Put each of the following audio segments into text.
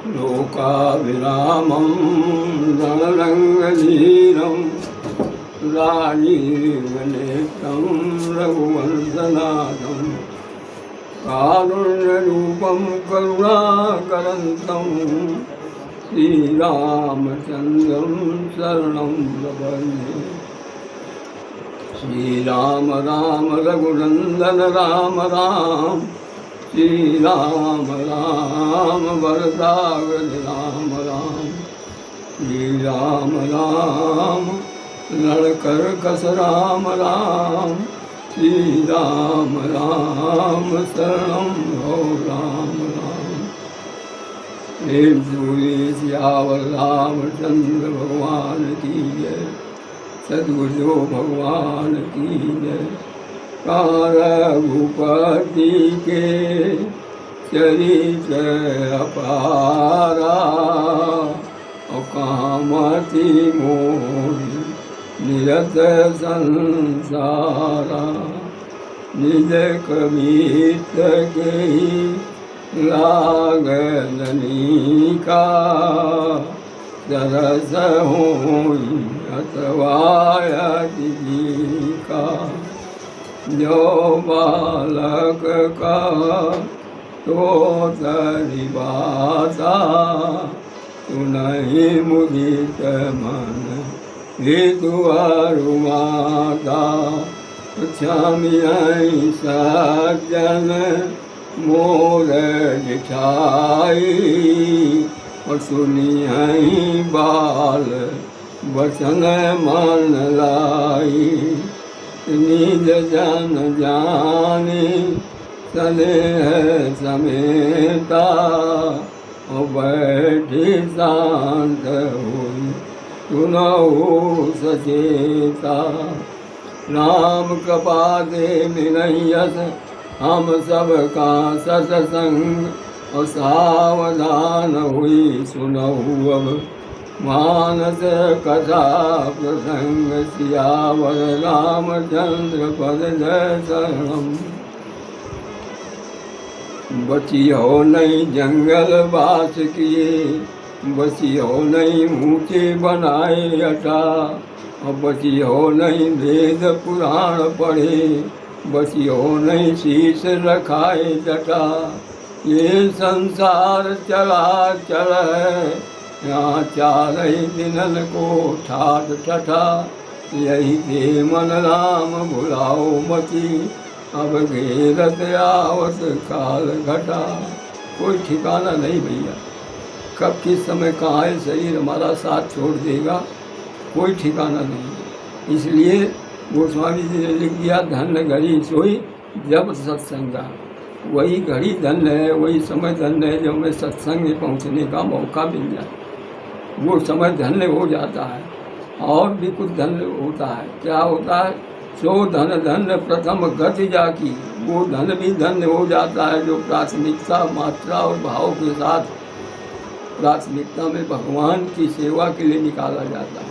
लोकाभिरामं रणरङ्गधीरं राजीवनेत्रं रघुवंशनाथं कारुण्यरूपं करुणाकरन्तं श्रीरामचन्द्रं शरणं प्रपद्ये। श्रीराम राम रघुनन्दन राम राम, श्रीराम राम वरदावन राम राम, श्रीराम राम लड़करकस राम राम, श्रीराम राम शरणं हो राम राम। प्रेम सूर्य सियावर रामचंद्र भगवान की जय, सद्गुरु भगवान की जय। रघुपति के चरित्र अपारा, और कामति मोह निरत संसारा। निज कबीर के लागनी का, सरस होई अथवायति का। जो बालक का तो तरिबाता, सुनहि मुदित मन हेतु माता। क्षमियै सज्जन मोर दिठाई, और सुनियै बाल वचन मन लाई। निज जन जानी स्नेह समेता, और बैठी शांत हुई सुनहु सचेता। राम कृपा दे मिलयस हम सब का सत्संग, और सावधान हुई सुनहु अब मानस कथा प्रसंग। सियावर रामचंद्र पद जय शरणम। बचियो नहीं जंगल वास किए, बचियो नहीं ऊँचे बनाए अटा, और बचियो नहीं वेद पुराण पढ़े, बचियो नहीं शीश रखाए जटा। ये संसार चला चल है, यहाँ चारही दिनन को ठाट ठठा। यही दे मन राम भुलाओ मची, अब घेरत आवत काल घटा। कोई ठिकाना नहीं भैया, कब किस समय कहाँ है शरीर हमारा साथ छोड़ देगा, कोई ठिकाना नहीं। इसलिए गोस्वामी जी ने लिख दिया, धन्य घड़ी सोई जब सत्संगा। वही घड़ी धन्य है, वही समय धन्य है जब हमें सत्संग में पहुँचने का मौका मिल जाए, वो समय धन्य हो जाता है। और भी कुछ धन्य होता है, क्या होता है? सो धन धन्य प्रथम गति जाकी, वो धन भी धन्य हो जाता है जो प्राथमिकता मात्रा और भाव के साथ प्राथमिकता में भगवान की सेवा के लिए निकाला जाता है।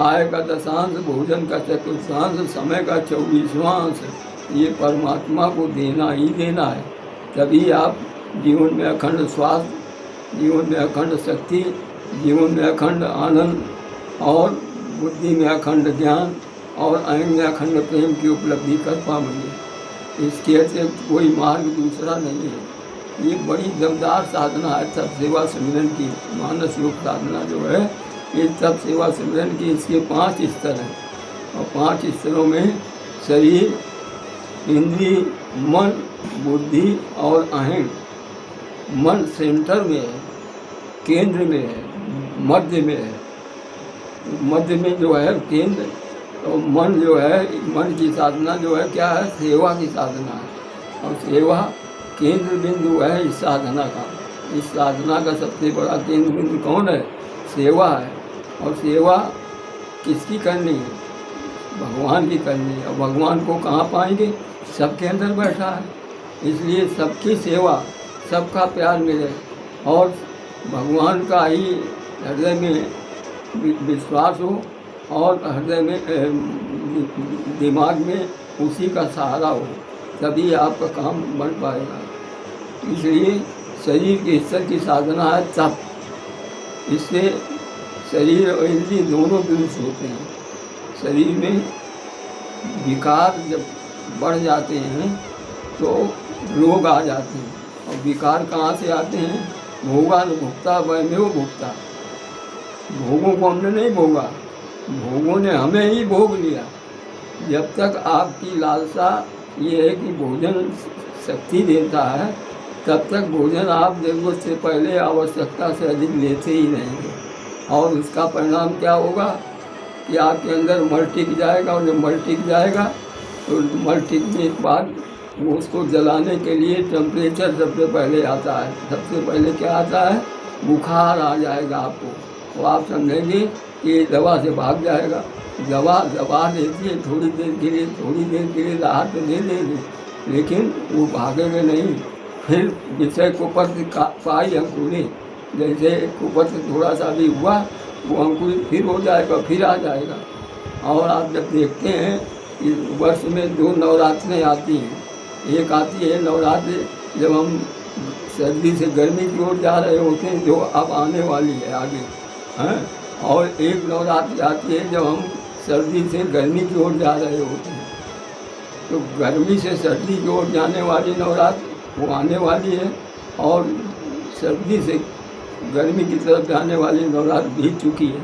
आय का दशांश, भोजन का चतुर्थांश, समय का 24वां, ये परमात्मा को देना ही देना है। तभी आप जीवन में अखंड स्वास्थ्य, जीवन में अखंड शक्ति, जीवन में अखंड आनंद, और बुद्धि में अखंड ज्ञान, और अंग में अखंड प्रेम की उपलब्धि कर पाएंगे। इसके अतिरिक्त कोई मार्ग दूसरा नहीं है। ये बड़ी दमदार साधना है सब सेवा सिमरन की। मानस योग साधना जो है, ये सब सेवा सिमरन की, इसके 5 स्तर हैं, और 5 स्तरों में शरीर, इंद्रिय, मन, बुद्धि और अहंग। मन सेंटर में है, केंद्र में है, मध्य में है। मध्य में जो है केंद्र, तो मन जो है, मन की साधना जो है क्या है? सेवा की साधना है। और सेवा केंद्र बिंदु है इस साधना का। इस साधना का सबसे बड़ा केंद्र बिंदु कौन है? सेवा है। और सेवा किसकी करनी है? भगवान की करनी है। और भगवान को कहाँ पाएंगे? सबके अंदर बैठा है। इसलिए सबकी सेवा, सबका प्यार मिले, और भगवान का ही हृदय में विश्वास हो, और हृदय में दिमाग में उसी का सहारा हो, तभी आपका काम बन पाएगा। इसलिए शरीर के स्तर की साधना है तप। इससे शरीर और इंद्रिय दोनों दुरुस्त होते हैं। शरीर में विकार जब बढ़ जाते हैं तो रोग आ जाते हैं। और विकार कहाँ से आते हैं? भोगा न भुगता वयमेव भुगता। भोगों को हमने नहीं भोगा, भोगों ने हमें ही भोग लिया। जब तक आपकी लालसा ये है कि भोजन शक्ति देता है, तब तक भोजन आप जरूरत से पहले आवश्यकता से अधिक लेते ही रहेंगे। और उसका परिणाम क्या होगा कि आपके अंदर मल टिक जाएगा। और जब मल टिक जाएगा तो मल टिकने के बाद वो उसको जलाने के लिए टेम्परेचर सबसे पहले आता है। सबसे पहले क्या आता है? बुखार आ जाएगा आपको। तो आप समझेंगे कि दवा से भाग जाएगा। दवा देती है थोड़ी देर के लिए राहत तो दे देगी, लेकिन वो भागेगा नहीं। फिर विषय कुपथ पाई अंकुरी, जैसे कुपथ थोड़ा सा भी हुआ वो अंकुरित फिर हो जाएगा, फिर आ जाएगा। और आप जब देखते हैं कि वर्ष में 2 नवरात्रें आती हैं। एक आती है नवरात्रि जब हम सर्दी से गर्मी की ओर जा रहे होते हैं, जो अब आने वाली है आगे, हैं। और एक नवरात्रि आती है जब हम सर्दी से गर्मी की ओर जा रहे होते हैं। तो गर्मी से सर्दी की ओर जाने वाली नवरात्रि वो आने वाली है, और सर्दी से गर्मी की तरफ जाने वाली नवरात्र बीत चुकी है।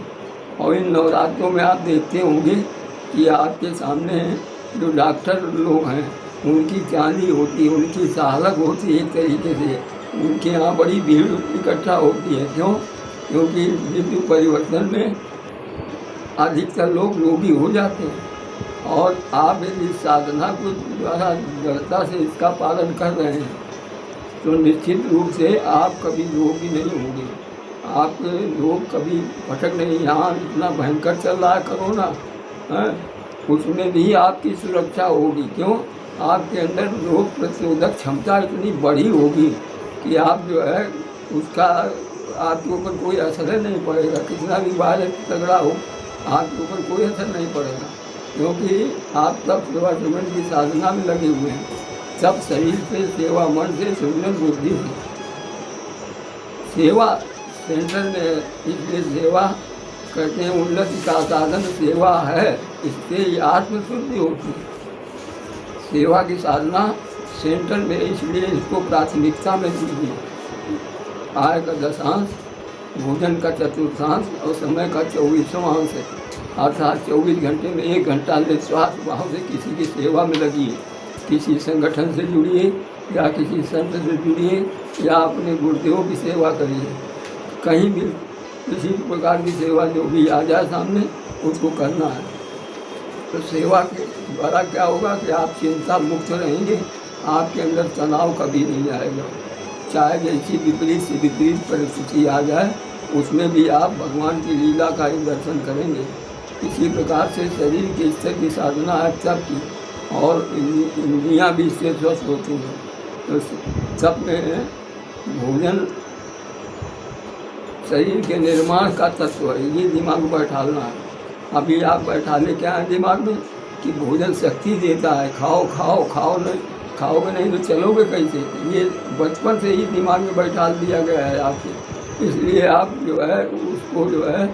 और इन नवरात्रों में आप देखते होंगे कि आपके सामने जो डॉक्टर लोग हैं उनकी चांदी होती है, उनकी सहालक होती है। एक तरीके से उनके यहाँ बड़ी भीड़ इकट्ठा होती है। क्यों? क्योंकि ऋतु परिवर्तन में अधिकतर लोग रोगी हो जाते हैं। और आप यदि साधना को द्वारा दृढ़ता से इसका पालन कर रहे हैं तो निश्चित रूप से आप कभी रोगी नहीं होंगे। आपके रोग कभी भटक नहीं। यहाँ इतना भयंकर चल रहा है कोरोना, है, उसमें भी आपकी सुरक्षा होगी। क्यों? आपके अंदर रोग प्रतिरोधक क्षमता इतनी बड़ी होगी कि आप जो है उसका आपके ऊपर कोई असर नहीं पड़ेगा। कितना भी वायरस तगड़ा हो, आपके ऊपर कोई असर नहीं पड़ेगा, क्योंकि आप सब सेवा सुमन की साधना में लगे हुए हैं। सब शरीर से, सेवा मन से, सुमन बुद्धि से। सेवा सेंटर में, इसलिए सेवा कहते हैं उन्नति का साधन सेवा है। इससे आत्मशुद्धि होती है। सेवा की साधना सेंटर में, इसलिए इसको प्राथमिकता में दीजिए। आय का 10 भोजन का 1/4 और समय का 24वां अंश है। अर्थात 24 घंटे में 1 घंटा निस्वार्थ भाव से किसी की सेवा में लगिए। किसी संगठन से जुड़िए या किसी संत से जुड़िए या अपने गुरुदेव की सेवा करिए। कहीं भी किसी प्रकार की सेवा जो भी आ जाए सामने उसको करना है। तो सेवा के द्वारा क्या होगा कि आप चिंता मुक्त रहेंगे। आपके अंदर तनाव कभी नहीं आएगा। चाहे जैसी विपरीत से विपरीत परिस्थिति आ जाए उसमें भी आप भगवान की लीला का ही दर्शन करेंगे। इसी प्रकार से शरीर के स्तर की साधना है तप की, और इंद्रियाँ भी इससे स्वस्थ होती हैं। तो सब में भोजन शरीर के निर्माण का तत्व है। ये दिमाग में बैठाना है। अभी आप बैठाने क्या है दिमाग में कि भोजन शक्ति देता है, खाओ खाओ खाओ, नहीं खाओगे नहीं तो चलोगे कैसे? ये बचपन से ही दिमाग में बैठा दिया गया है आपके। इसलिए आप जो है उसको जो है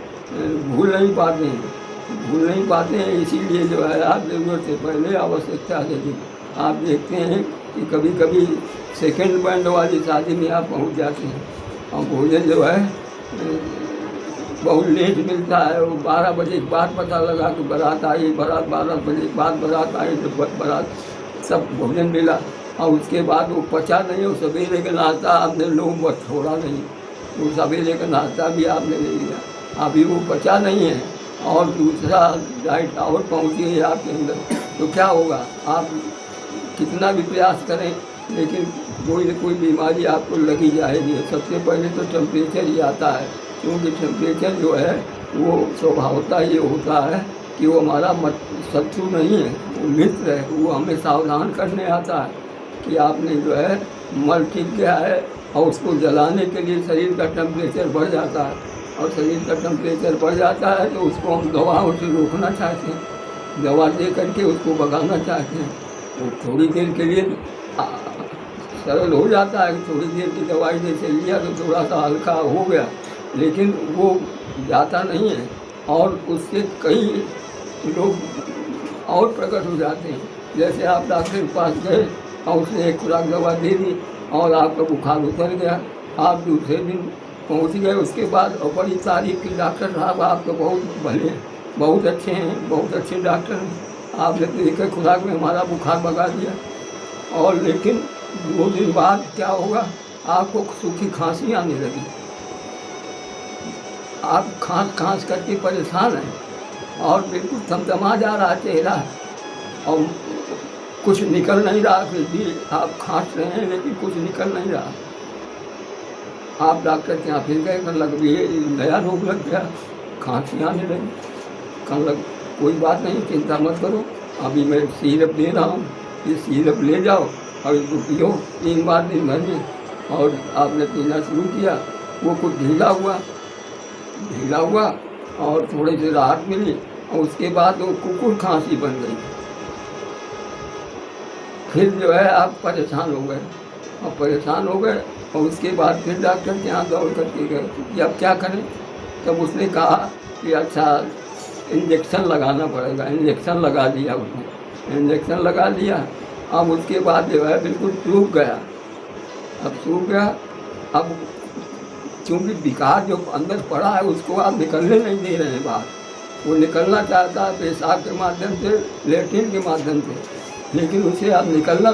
भूल नहीं पाते हैं। इसीलिए जो है आप ज़रूरत से पहले आवश्यकता से आप देखते हैं कि कभी कभी सेकंड बैंड वाली शादी में आप पहुंच जाते हैं और भोजन जो है बहुत लेट मिलता है। वो 12 बजे के बाद पता लगा कि बारात आई, 12 बजे के बाद बारात आई, तो बारात सब भोजन मिला और उसके बाद वो पचा नहीं। वो सवेरे का नाश्ता आपने लोग छोड़ा नहीं, वो सवेरे का नाश्ता भी आपने ले लिया, अभी वो पचा नहीं है और दूसरा डाइट और पहुँची है आपके अंदर। तो क्या होगा? आप कितना भी प्रयास करें लेकिन कोई न कोई बीमारी आपको लगी जाएगी। सबसे पहले तो टेम्परेचर ही आता है, क्योंकि टेम्परेचर जो है वो स्वभावतः ये होता है कि वो हमारा शत्रु नहीं है, वो मित्र है। वो हमें सावधान करने आता है कि आपने जो है मल ठीक गया है, और उसको जलाने के लिए शरीर का टेम्परेचर बढ़ जाता है, और शरीर का टेम्परेचर बढ़ जाता है तो उसको हम दवाओं से रोकना चाहते हैं, दवा दे करके उसको भगाना चाहते हैं। तो थोड़ी देर के लिए सरल हो जाता है कि थोड़ी देर की दवाई जैसे लिया तो थोड़ा सा हल्का हो गया, लेकिन वो जाता नहीं है और उससे कई लोग और प्रकट हो जाते हैं। जैसे आप डॉक्टर के पास गए और उसने एक खुराक दवा दे दी और आपका बुखार उतर गया, आप दूसरे दिन पहुंच गए उसके बाद और बड़ी तारीफ की, डॉक्टर साहब आप तो बहुत भले हैं, बहुत अच्छे हैं, बहुत अच्छे डॉक्टर हैं, आपने तो एक खुराक में हमारा बुखार भगा दिया। और लेकिन 2 दिन बाद क्या होगा, आपको सूखी खांसी आने लगी, आप खांस करके परेशान हैं और बिल्कुल थमथमा जा रहा चेहरा और कुछ निकल नहीं रहा, फिर भी आप खांस रहे हैं लेकिन कुछ निकल नहीं रहा। आप डॉक्टर के यहाँ फिर गए, कहने लग ये नया रोग लग गया, खांसी आने लगी। कहने लग कोई बात नहीं, चिंता मत करो, अभी मैं सिरप दे रहा हूँ, ये सिरप ले जाओ और इसको पियो 3 बार दिन भर में। और आपने पीना शुरू किया, वो कुछ ढीला हुआ और थोड़ी सी राहत मिली और उसके बाद वो कुकुर खांसी बन गई। फिर जो है आप परेशान हो गए और उसके बाद फिर डॉक्टर के यहाँ दौड़ करके गए कि अब क्या करें। तब उसने कहा कि अच्छा इंजेक्शन लगाना पड़ेगा। इंजेक्शन लगा दिया उसने, इंजेक्शन लगा दिया। अब उसके बाद जो है बिल्कुल सूख गया। अब क्योंकि विकार जो अंदर पड़ा है उसको आप निकलने नहीं दे रहे हैं बाहर, वो निकलना चाहता है पेशाब के माध्यम से, लेट्रिन के माध्यम से, लेकिन उसे आप निकलने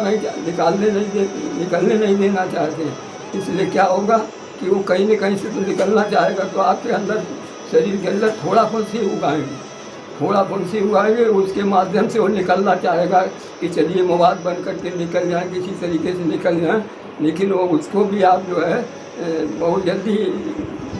नहीं देना चाहते हैं। इसलिए क्या होगा कि वो कहीं न कहीं से तो निकलना चाहेगा, तो आपके अंदर शरीर के अंदर थोड़ा फुंसी उगाएंगे, उसके माध्यम से वो निकलना चाहेगा कि चलिए मवाद बन करके निकल जाए, किसी तरीके से निकल जाए। लेकिन वो उसको भी आप जो है बहुत जल्दी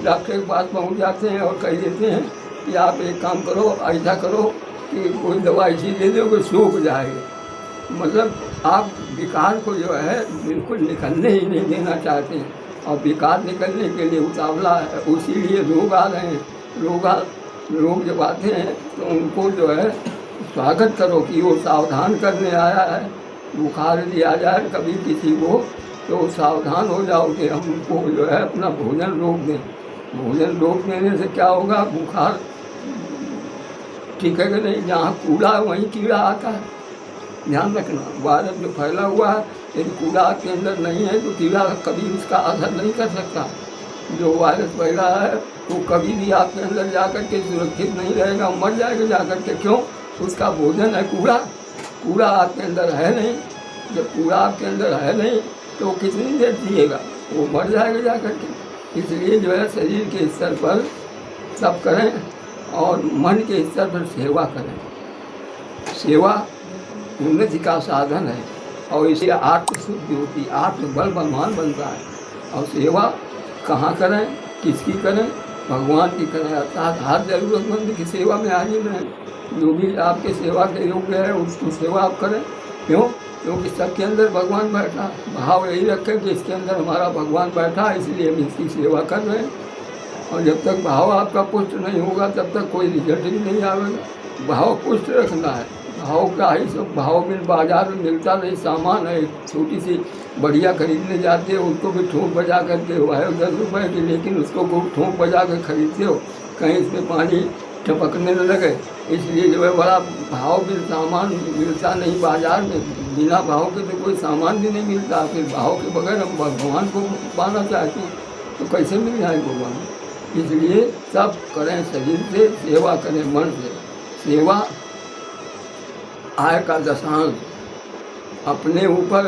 डॉक्टर के पास पहुंच जाते हैं और कह देते हैं कि आप एक काम करो, ऐसा करो कि कोई दवा ऐसी दे दो कि सूख जाएगी। मतलब आप विकार को जो है बिल्कुल निकलने ही नहीं देना चाहते हैं और विकार निकलने के लिए उतावला है, इसीलिए रोग आ रहे हैं। लोग जब आते हैं तो उनको जो है स्वागत करो कि वो सावधान करने आया है। बुखार लिया जाए कभी किसी को तो सावधान हो जाओ कि हम उनको जो है अपना भोजन रोक दें। भोजन रोक देने से क्या होगा, बुखार ठीक है कि नहीं, जहाँ कूड़ा है वहीं कीड़ा आता है। ध्यान रखना, वायरस जो फैला हुआ है यदि कूड़ा के अंदर नहीं है तो कीड़ा कभी उसका असर नहीं कर सकता। जो वायरस फैला है वो कभी भी आपके अंदर जाकर के सुरक्षित नहीं रहेगा, मर जाएगा जाकर के। क्यों? उसका भोजन है कूड़ा आपके अंदर है नहीं। जब कूड़ा आपके अंदर है नहीं तो कितनी देर जिएगा, वो मर जाएगा जाकर के। इसलिए जो है शरीर के स्तर पर सब करें और मन के स्तर पर सेवा करें। सेवा उन्नति का साधन है और इससे आत्मशुद्धि होती है, आत्मबल बलवान बनता है। और सेवा कहाँ करें, किसकी करें? भगवान की करें, अर्थात हर जरूरतमंद की सेवा में हाजिर रहें। जो भी आपके सेवा के योग्य है उसकी सेवा आप करें। क्यों? क्योंकि सबके अंदर भगवान बैठा। भाव यही रखें कि इसके अंदर हमारा भगवान बैठा, इसलिए हम इसकी सेवा कर रहे हैं। और जब तक भाव आपका पुष्ट नहीं होगा तब तक कोई रिजल्ट भी नहीं आएगा। भाव पुष्ट रखना है। भाव का ही सब, भाव में बाजार में मिलता नहीं सामान है। छोटी सी बढ़िया खरीदने जाते हो उसको भी ठोक बजा करके हुआ है 10 रुपये की, लेकिन उसको ठोक बजा कर खरीदते हो कहीं इसमें पानी टपकने न लगे। इसलिए जो है बड़ा भाव भी सामान मिलता नहीं बाजार में। बिना भाव के तो कोई सामान भी नहीं मिलता। फिर भाव के बगैर हम भगवान को पाना चाहते हैं तो कैसे मिल जाए भगवान? इसलिए सब करें शरीर से, सेवा करें मन से। सेवा आय का दशांश अपने ऊपर